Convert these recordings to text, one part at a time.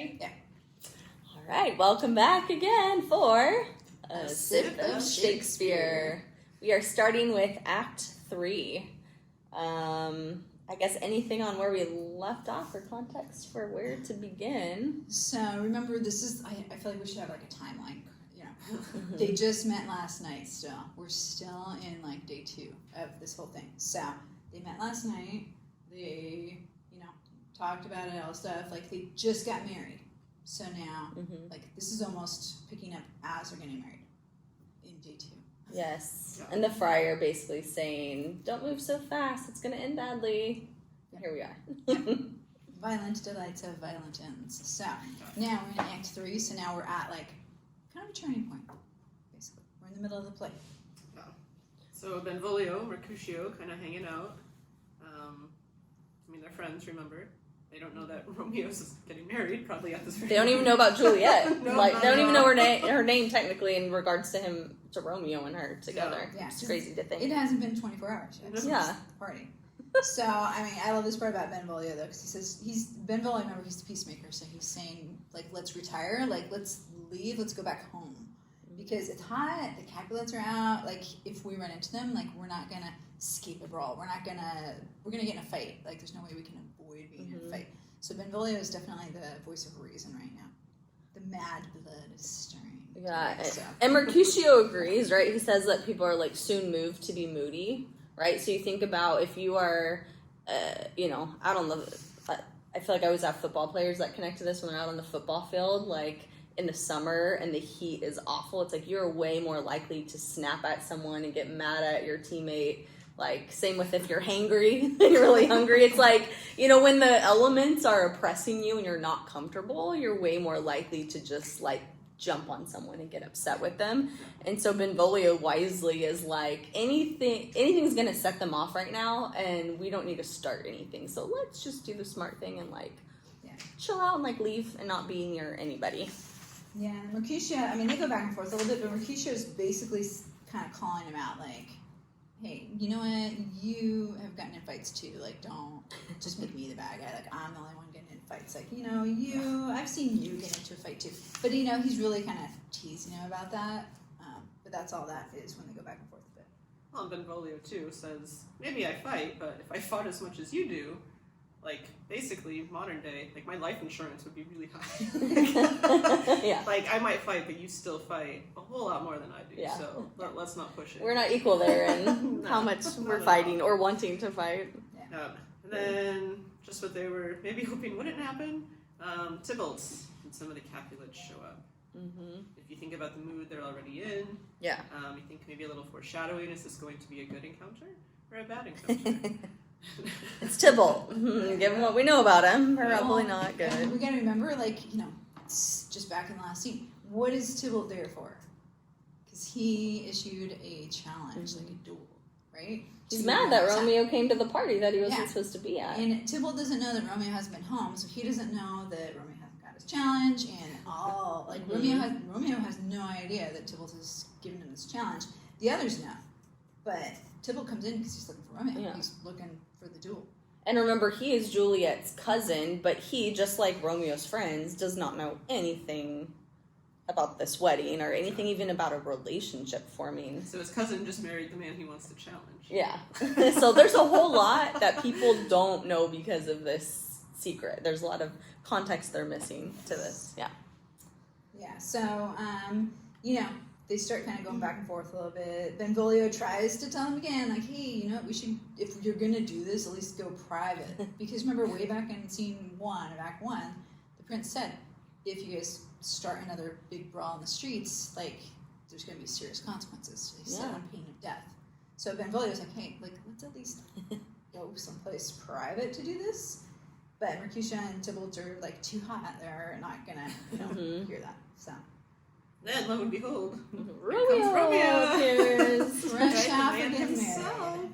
Ready? Yeah. All right, welcome back again for A Sip of Shakespeare. We are starting with Act 3. I guess anything on where we left off or context for where to begin. So remember, this is, I feel like we should have like a timeline. You know, they just met last night still. We're still in like day 2 of this whole thing. So they met last night. They, talked about it, all stuff. Like they just got married. So now, like this is almost picking up as they're getting married in day 2. Yes. And the friar basically saying, don't move so fast, it's going to end badly. And here we are. Violent delights have violent ends. So now we're in Act 3, so now we're at like kind of a turning point, basically. We're in the middle of the play. Yeah. So Benvolio, Mercutio, kind of hanging out. They're friends, remember? They don't know that Romeo's getting married, probably at this They don't even know about Juliet. No, they don't even know her name technically in regards to Romeo and her together. Yeah. It's crazy to think. It hasn't been 24 hours yet since the party. So, I love this part about Benvolio, though, because he says, Benvolio, remember, he's the peacemaker, so he's saying, like, let's retire, like, let's leave, let's go back home. Because it's hot, the Capulets are out, like, if we run into them, like, we're not gonna escape a brawl, we're gonna get in a fight, like, there's no way we can avoid being in a fight. So Benvolio is definitely the voice of reason right now. The mad blood is stirring. Yeah, so. and Mercutio agrees, right? He says that people are, like, soon moved to be moody, right? So you think about if you are, out on the, I feel like I always have football players that connect to this when they're out on the football field, like, in the summer and the heat is awful. It's like you're way more likely to snap at someone and get mad at your teammate. Like, same with if you're hangry and you're really hungry. It's like, when the elements are oppressing you and you're not comfortable, you're way more likely to just, like, jump on someone and get upset with them. And so Benvolio wisely is like, anything's going to set them off right now, and we don't need to start anything. So let's just do the smart thing and, like, chill out and, like, leave and not be near anybody. Yeah, Mercutio, they go back and forth a little bit, but Mercutio's basically kind of calling him out, like, hey, you know what, you have gotten in fights too, like, don't just make me the bad guy, like, I'm the only one getting in fights, like, I've seen you get into a fight too, but, he's really kind of teasing him about that, but that's all that is when they go back and forth a bit. Well, Benvolio, too, says, maybe I fight, but if I fought as much as you do, like, basically, modern day, like, my life insurance would be really high. Yeah. Like, I might fight, but you still fight a whole lot more than I do, so let's not push it. We're not equal there in how much we're fighting or wanting to fight. Yeah. And then, just what they were maybe hoping wouldn't happen, Tybalt's and some of the Capulets show up. Mm-hmm. If you think about the mood they're already in, you think maybe a little foreshadowing, is this going to be a good encounter or a bad encounter? It's Tybalt. Given what we know about him, probably not good. And we gotta remember, like, just back in the last scene, what is Tybalt there for? Because he issued a challenge, like a duel, right? He's mad that Romeo came to the party that he wasn't supposed to be at. And Tybalt doesn't know that Romeo hasn't been home, so he doesn't know that Romeo hasn't got his challenge, and all, like, Romeo has no idea that Tybalt has given him this challenge. The others know, but Tybalt comes in because he's looking for Romeo. Yeah. He's looking for the duel. And remember, he is Juliet's cousin, but he, just like Romeo's friends, does not know anything about this wedding or anything even about a relationship forming. So his cousin just married the man he wants to challenge. Yeah. So there's a whole lot that people don't know because of this secret. There's a lot of context they're missing to this. Yeah. Yeah, so, they start kind of going back and forth a little bit. Benvolio tries to tell him again, like, hey, we should, if you're going to do this, at least go private. Because remember, way back in scene 1 of Act 1, the prince said, if you guys start another big brawl in the streets, like, there's going to be serious consequences. So he said on pain of death. So Benvolio's like, hey, like, let's at least go someplace private to do this. But Mercutio and Tybalt are, like, too hot. They're not going to, hear that, so. Then, lo and behold, Romeo appears. Rush off and get married.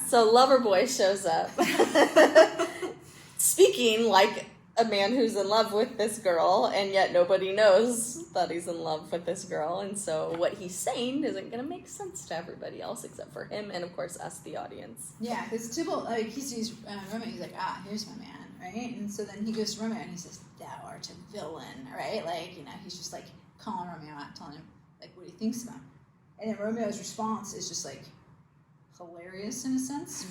So Loverboy shows up. Speaking like a man who's in love with this girl, and yet nobody knows that he's in love with this girl. And so what he's saying isn't going to make sense to everybody else except for him and, of course, us, the audience. Yeah, because Tybalt, like, he sees Romeo, he's like, here's my man. right? And so then he goes to Romeo and he says, "Thou art a villain," right? Like, you know, he's just like calling Romeo out, telling him like what he thinks about him. And then Romeo's response is just like hilarious in a sense,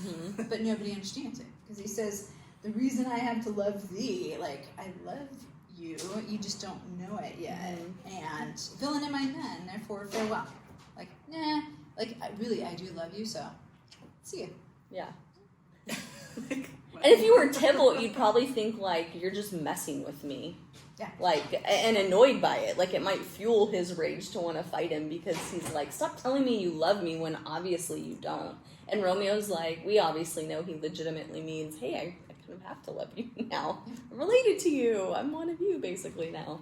but nobody understands it because he says, "The reason I have to love thee, like I love you just don't know it yet. And villain am I then, therefore farewell." Like, nah, like I do love you, so see ya. Yeah. And if you were Tybalt, you'd probably think, like, you're just messing with me. Yeah. Like, and annoyed by it. Like, it might fuel his rage to want to fight him because he's like, stop telling me you love me when obviously you don't. And Romeo's like, we obviously know he legitimately means, hey, I kind of have to love you now. I'm related to you. I'm one of you, basically, now.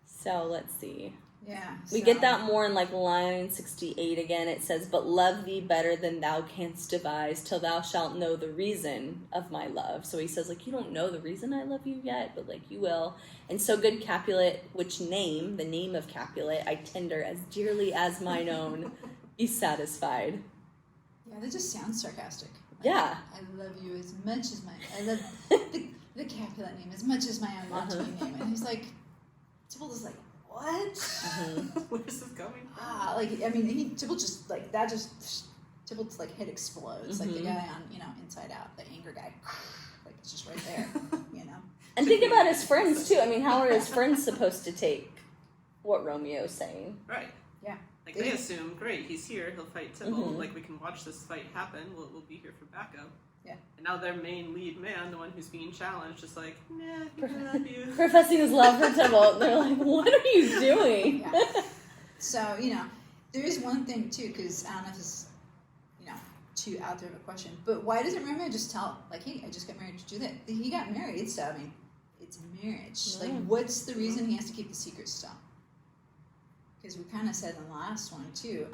So, let's see. Yeah. We get that more in like line 68 again. It says, "But love thee better than thou canst devise, till thou shalt know the reason of my love." So he says, like, you don't know the reason I love you yet, but like you will. "And so good Capulet, which name, the name of Capulet, I tender as dearly as mine own, be satisfied." Yeah, that just sounds sarcastic. Like, Yeah. I love you as much as I love the Capulet name as much as my own want to be named. And he's like, Tybalt is like, what? Where is this coming from? Like, I mean, Tybalt just, like, that just, Tybalt's, like, head explodes. Like, the guy on, you know, Inside Out, the anger guy, like, it's just right there, you know? And think about his friends, too. I mean, how are his friends supposed to take what Romeo's saying? Right. Yeah. Like, they assume, great, he's here, he'll fight Tybalt. Like, we can watch this fight happen, we'll be here for backup. Yeah. And now their main lead man, the one who's being challenged, just like, nah, I love you. Professing his love for Tybalt. And they're like, what are you doing? Yeah. So, you know, there is one thing, too, because I don't know if this is, you know, too out there of a question, but why doesn't Romeo just tell, like, hey, I just got married, just do that? He got married, so, I mean, it's marriage. Like, what's the reason he has to keep the secret still? Because we kind of said in the last one, too,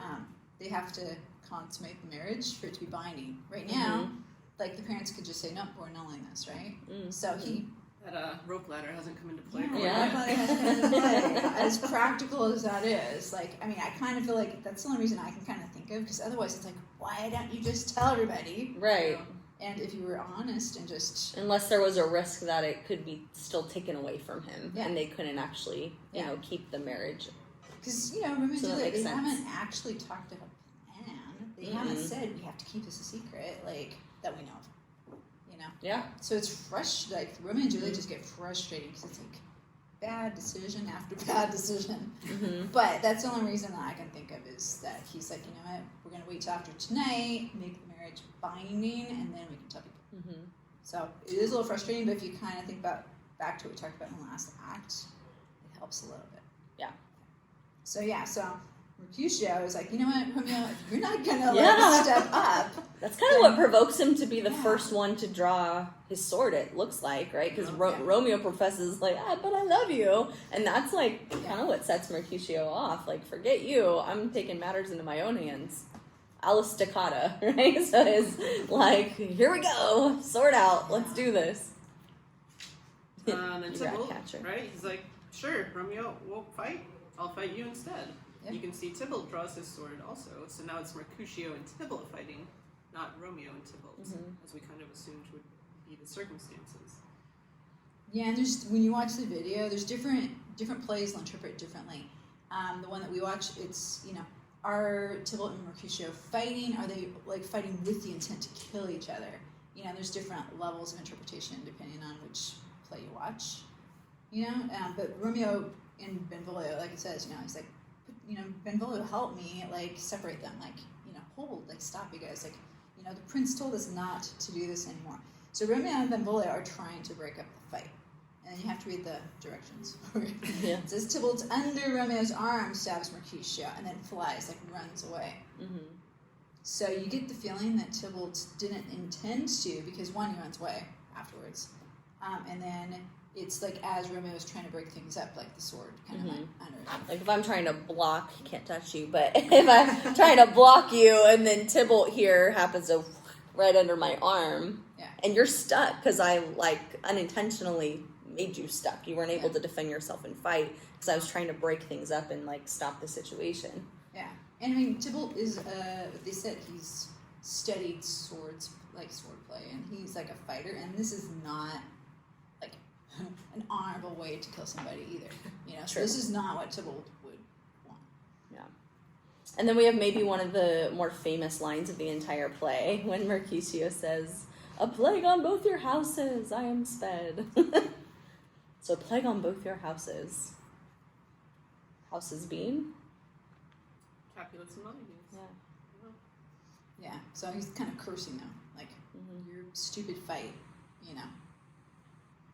they have to consummate the marriage for it to be binding. Right now, like, the parents could just say, nope, we're annulling this, right? So he... That rope ladder hasn't come into play. Rope ladder hasn't come into play. As practical as that is, like, I mean, I kind of feel like that's the only reason I can kind of think of, because otherwise it's like, why don't you just tell everybody? Right. And if you were honest and just... Unless there was a risk that it could be still taken away from him, and they couldn't actually, you know, keep the marriage. Because, you know, remember, So they haven't actually talked about a plan. They haven't said, we have to keep this a secret, like, that we know of, you know? Yeah. So it's like, Romeo and Juliet just get frustrating because it's like bad decision after bad decision. But that's the only reason that I can think of is that he's like, you know what, we're going to wait till after tonight, make the marriage binding, and then we can tell people. So it is a little frustrating, but if you kind of think about back to what we talked about in the last act, it helps a little bit. Yeah. So yeah, so Mercutio is like, you know what, Romeo, if you're not gonna like step up. That's kind of what provokes him to be the first one to draw his sword, it looks like, right? Because Romeo professes like, but I love you. And that's like kind of what sets Mercutio off. Like, forget you, I'm taking matters into my own hands. Alice Staccata, right? So it's like, here we go, sword out, let's do this. And Tybalt, right? He's like, sure, Romeo won't fight. I'll fight you instead. Yep. You can see Tybalt draws his sword also. So now it's Mercutio and Tybalt fighting, not Romeo and Tybalt, as we kind of assumed would be the circumstances. Yeah, and there's, when you watch the video, there's different plays will interpret differently. The one that we watch, it's, you know, are Tybalt and Mercutio fighting? Are they like fighting with the intent to kill each other? You know, there's different levels of interpretation depending on which play you watch. You know, but Romeo in Benvolio, like it says, you know, he's like, you know, Benvolio, help me, like, separate them, like, you know, hold, like, stop you guys, like, you know, the prince told us not to do this anymore. So Romeo and Benvolio are trying to break up the fight, and you have to read the directions. It says Tybalt under Romeo's arm stabs Mercutio, and then flies, like, runs away. So you get the feeling that Tybalt didn't intend to, because one, he runs away afterwards, and then it's like as Romeo is trying to break things up, like the sword kind of went under it. Like if I'm trying to block, he can't touch you, but if I'm trying to block you and then Tybalt here happens to right under my arm, and you're stuck because I like unintentionally made you stuck. You weren't able to defend yourself and fight because I was trying to break things up and like stop the situation. Yeah, and I mean Tybalt is, they said he's studied swords like swordplay, and he's like a fighter, and this is not like an honorable way to kill somebody either. You know, so this is not what Tybalt would want. Yeah. And then we have maybe one of the more famous lines of the entire play when Mercutio says, "A plague on both your houses, I am sped." So, plague on both your houses. Houses being? Capulets and Montagues. Yeah. Yeah, so he's kind of cursing them, like, your stupid fight, you know.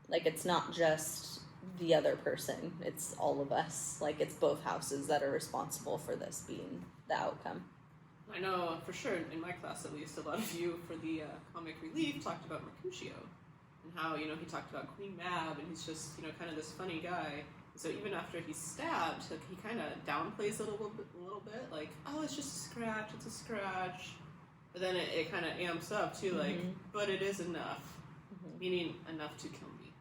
Like, it's not just the other person, it's all of us. Like, it's both houses that are responsible for this being the outcome. I know, for sure, in my class at least, a lot of you, for the comic relief, talked about Mercutio. And how, you know, he talked about Queen Mab, and he's just, you know, kind of this funny guy. So even after he's stabbed, like, he kind of downplays it a little bit, like, oh, it's just a scratch, it's a scratch. But then it kind of amps up, too, like, but it is enough. Meaning enough to kill me.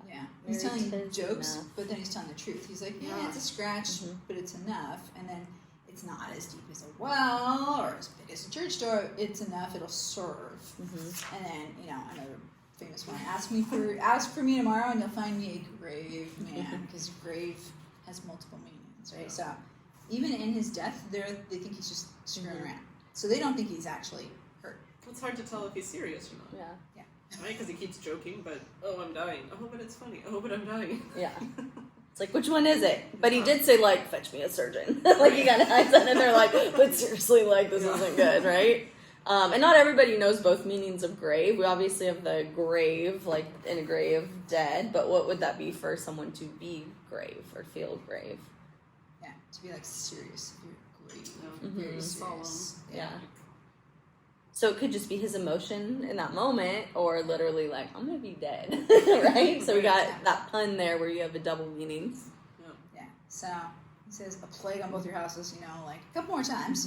Yeah. He's telling jokes, but then he's telling the truth. He's like, yeah, it's a scratch, but it's enough. And then it's not as deep as a well or as big as a church door. It's enough, it'll serve. And then, you know, another famous one, ask for me tomorrow and you'll find me a grave man, because grave has multiple meanings, right? So even in his death, they think he's just screwing around. So they don't think he's actually hurt. It's hard to tell if he's serious or not. Yeah. Right? Because he keeps joking, but, oh, I'm dying. Oh, but it's funny. Oh, but I'm dying. Yeah. It's like, which one is it? But he did say, like, fetch me a surgeon. Like, he got eyes on it, and they're like, but seriously, like, this isn't good, right? And not everybody knows both meanings of grave. We obviously have the grave, like, in a grave, dead, but what would that be for someone to be grave or feel grave? Yeah, to be, like, serious. If you're grave. Yeah. Very serious. Yeah. So it could just be his emotion in that moment, or literally like, I'm going to be dead, right? So we got that pun there where you have a double meaning. Yeah. So he says, a plague on both your houses, you know, like a couple more times,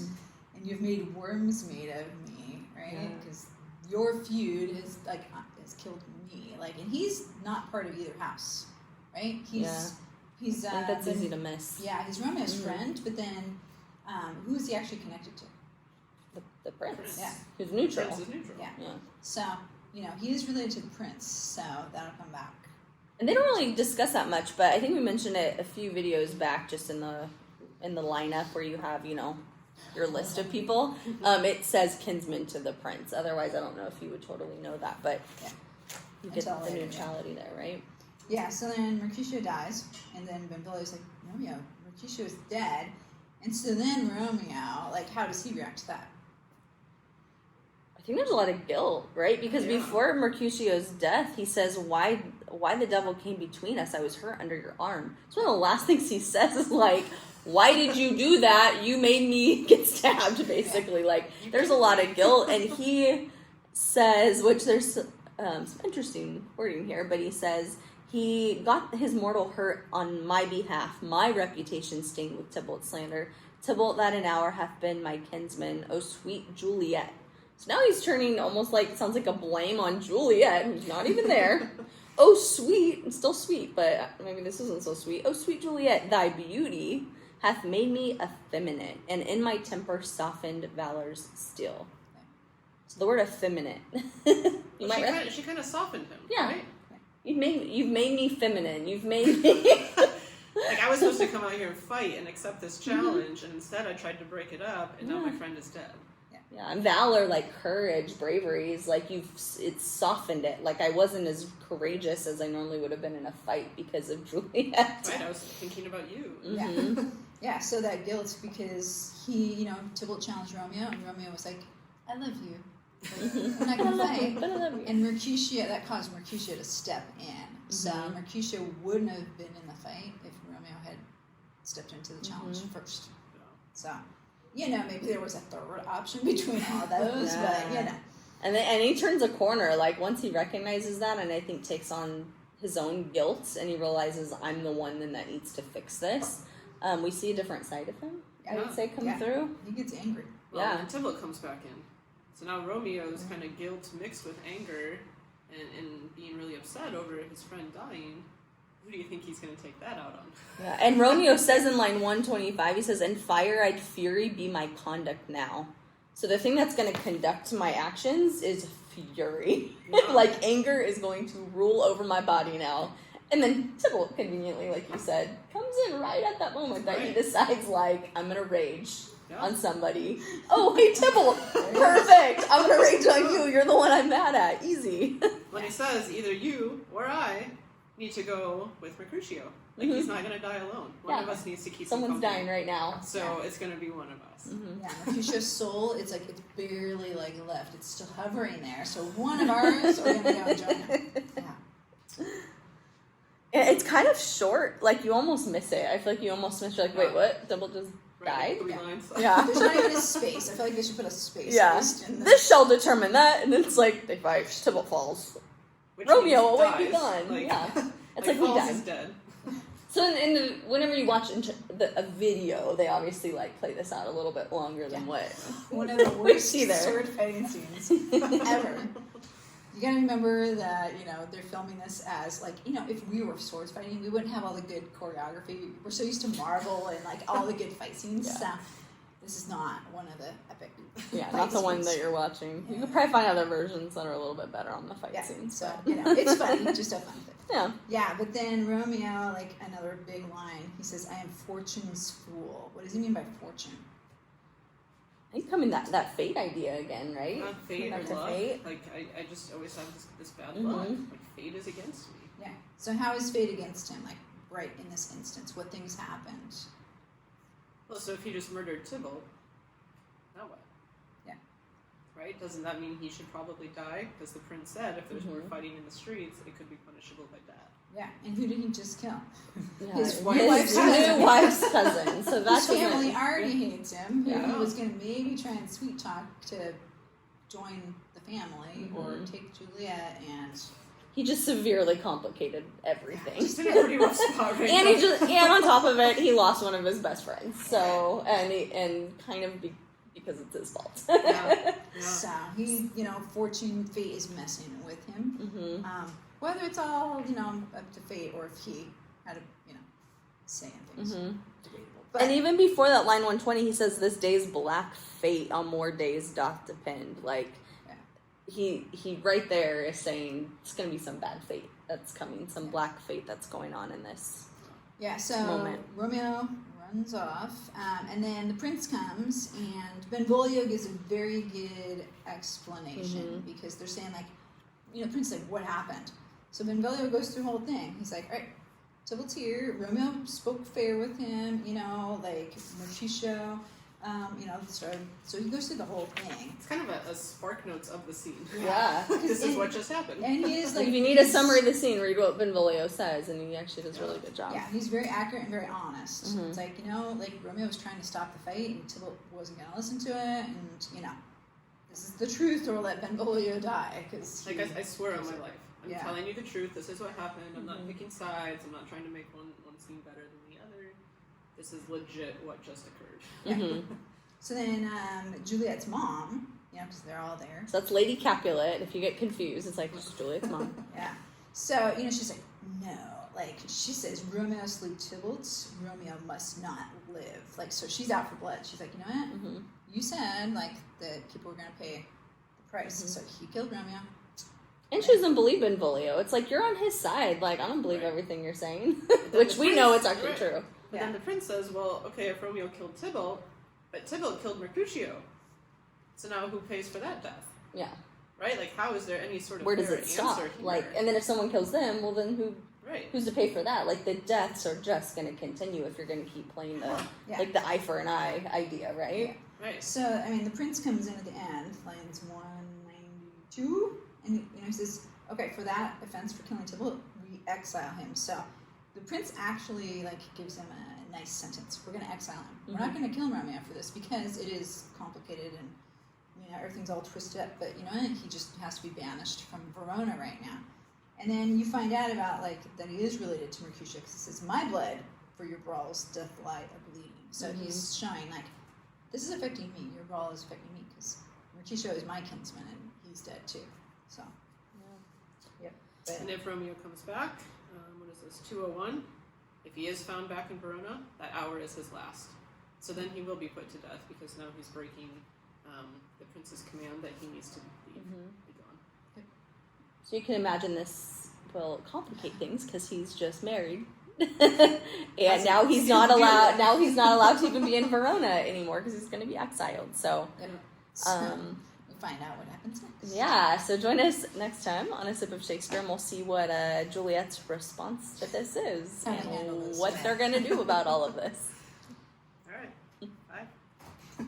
and you've made worms made of me, right? Because your feud has killed me, like, and he's not part of either house, right? He's I think that's easy to miss. Yeah, he's Romeo's friend, but then who is he actually connected to? The prince. Yeah. Who's neutral. Prince is neutral. Yeah. So, you know, he is related to the prince, so that'll come back. And they don't really discuss that much, but I think we mentioned it a few videos back, just in the lineup where you have, you know, your list of people. It says kinsman to the prince. Otherwise, I don't know if you would totally know that, but you get the neutrality there, right? Yeah, so then Mercutio dies, and then Benvolio's like, Romeo, Mercutio's dead. And so then Romeo, like, how does he react to that? I think there's a lot of guilt, right? Because before Mercutio's death, he says, why the devil came between us? I was hurt under your arm. So one of the last things he says is like, why did you do that? You made me get stabbed, basically. Like, there's a lot of guilt. And he says, which there's some interesting wording here, but he says, he got his mortal hurt on my behalf, my reputation stained with Tybalt's slander. Tybalt that an hour hath been my kinsman, O sweet Juliet. So now he's turning almost like, sounds like a blame on Juliet, who's not even there. Oh sweet, and still sweet, but maybe this isn't so sweet. Oh sweet Juliet, thy beauty hath made me effeminate, and in my temper softened valor's steel. So the word effeminate. She kind of softened him, right? You've made me feminine. You've made me... Like, I was supposed to come out here and fight and accept this challenge, and instead I tried to break it up, and now my friend is dead. Yeah, and valor, like courage, bravery, is like it's softened it. Like, I wasn't as courageous as I normally would have been in a fight because of Juliet. Right, I was thinking about you. Yeah, so that guilt, because he, you know, Tybalt challenged Romeo, and Romeo was like, I love you. We're not going to fight. But I love you. And Mercutio, that caused Mercutio to step in. So Mercutio wouldn't have been in the fight if Romeo had stepped into the challenge first. So, you know, maybe there was a third option between all those, but, you know. And he turns a corner, like, once he recognizes that, and I think takes on his own guilt, and he realizes, I'm the one then that needs to fix this. We see a different side of him, I would say, come through. He gets angry. Well, and Tybalt comes back in. So now Romeo's kind of guilt mixed with anger and being really upset over his friend dying. Who do you think he's going to take that out on? Yeah, and Romeo says in line 125, he says, "In fire I'd fury be my conduct now." So the thing that's going to conduct my actions is fury. Yeah. Like, anger is going to rule over my body now. And then Tybalt, conveniently, like you said, comes in right at that moment that he decides, like, I'm going to rage on somebody. Oh, hey, Tybalt! Perfect! I'm going to rage on you. You're the one I'm mad at. Easy. When he says, either you or I need to go with Mercutio. Like, he's not going to die alone. One of us needs to keep Someone's him dying right now. So it's going to be one of us. Yeah, Mercutio's soul, it's like, it's barely, like, left. It's still hovering there. So one of ours are going to go and join him. Yeah. It's kind of short. Like, you almost miss it. I feel like you almost miss it. Like, wait, what? Tybalt just died? 3 lines. Yeah. There's not even a space. I feel like they should put a space. Yeah. In This shall determine that. And it's like, they fight. Tybalt falls. Which Romeo, means away be dies. gone. Like, Yeah. It's like like we Falls died. is dead. So whenever you watch a video, they obviously like play this out a little bit longer than what one of the we worst see there. sword fighting scenes ever. You gotta remember that, they're filming this as, like, if we were swords fighting, we wouldn't have all the good choreography. We're so used to Marvel and, like, all the good fight scenes. So this is not one of the epic Yeah, fight not the one scenes. that you're watching. You could probably find other versions that are a little bit better on the fight scenes. So, but- it's funny, just a fun thing. Yeah. Yeah, but then Romeo, like, another big line, he says, I am fortune's fool. What does he mean by fortune? He's coming that fate idea again, right? Not fate Back or to luck. fate. Like, I just always have this bad luck. Like, fate is against me. Yeah. So how is fate against him, like, right in this instance? What things happened? Well, so if he just murdered Tybalt, now what? Yeah. Right? Doesn't that mean he should probably die? Because the prince said if there's more fighting in the streets, it could be punishable by death. Yeah, and who did he just kill? Yeah. His His wife's new cousin. wife's cousin. So His that's family already hates him. Who Yeah. he was going to maybe try and sweet talk to join the family or take Juliet and... he just severely complicated everything. Just in a pretty rough spot right and now. and on top of it, he lost one of his best friends. So and kind of because it's his fault. Yeah. So he, fortune, fate is messing with him. Whether it's all, up to fate or if he had a, say in things. Debatable. But And even before that line 120, he says, "This day's black fate on more days doth depend." Like, he right there is saying it's going to be some bad fate that's coming, some black fate that's going on in this. yeah, so moment. Romeo runs off, and then the prince comes, and Benvolio gives a very good explanation because they're saying, like, Prince, like, what happened? So Benvolio goes through the whole thing. He's like, all right, Tybalt's here. Romeo spoke fair with him, like Mercutio, so he goes through the whole thing. It's kind of a spark notes of the scene. Yeah. This is what just happened. And he is like, If you need a summary of the scene, read what Benvolio says, and he actually does a really good job. yeah, he's very accurate and very honest. It's like, like Romeo was trying to stop the fight, and Tybalt wasn't going to listen to it, and, this is the truth, or let Benvolio die. Cause Like, I swear on my life. I'm Yeah. telling you the truth. This is what happened. I'm not picking sides. I'm not trying to make one scene better than the other. This is legit what just occurred. So then Juliet's mom, because they're all there. So that's Lady Capulet. If you get confused, it's like, it's Juliet's mom. Yeah. So, she's like, no. Like, she says, Romeo slew Tybalt. Romeo must not live. Like, so she's out for blood. She's like, you know what? You said, like, that people were going to pay the price. So he killed Romeo. And she doesn't believe Benvolio. It's like, you're on his side. Like, I don't believe everything you're saying. Which we know it's actually true. But then the prince says, well, okay, if Romeo killed Tybalt, but Tybalt killed Mercutio. So now who pays for that death? Yeah. Right? Like, how is there any sort of Where does fair it stop? answer here? Like, and then if someone kills them, well, then Right. who's to pay for that? Like, the deaths are just going to continue if you're going to keep playing the like the eye for an eye idea, right? Right. So, I mean, the prince comes in at the end, lines 192, and he says, okay, for that offense for killing Tybalt, we exile him. So the prince actually, like, gives him a nice sentence. We're going to exile him. We're not going to kill Romeo for this because it is complicated and, everything's all twisted up. But, he just has to be banished from Verona right now. And then you find out about, like, that he is related to Mercutio because he says, my blood for your brawls doth lie a-bleeding. So he's showing, like, this is affecting me. Your brawl is affecting me because Mercutio is my kinsman and he's dead too. So, yep. But, And if Romeo comes back, what is this, 201? If he is found back in Verona, that hour is his last. So then he will be put to death because now he's breaking the prince's command that he needs to leave, be gone. So you can imagine this will complicate things because he's just married. And now he's not allowed. Now he's not allowed to even be in Verona anymore because he's going to be exiled. So, we'll find out what happens next. Yeah. So join us next time on A Sip of Shakespeare, and we'll see what Juliet's response to this is and what they're going to do about all of this.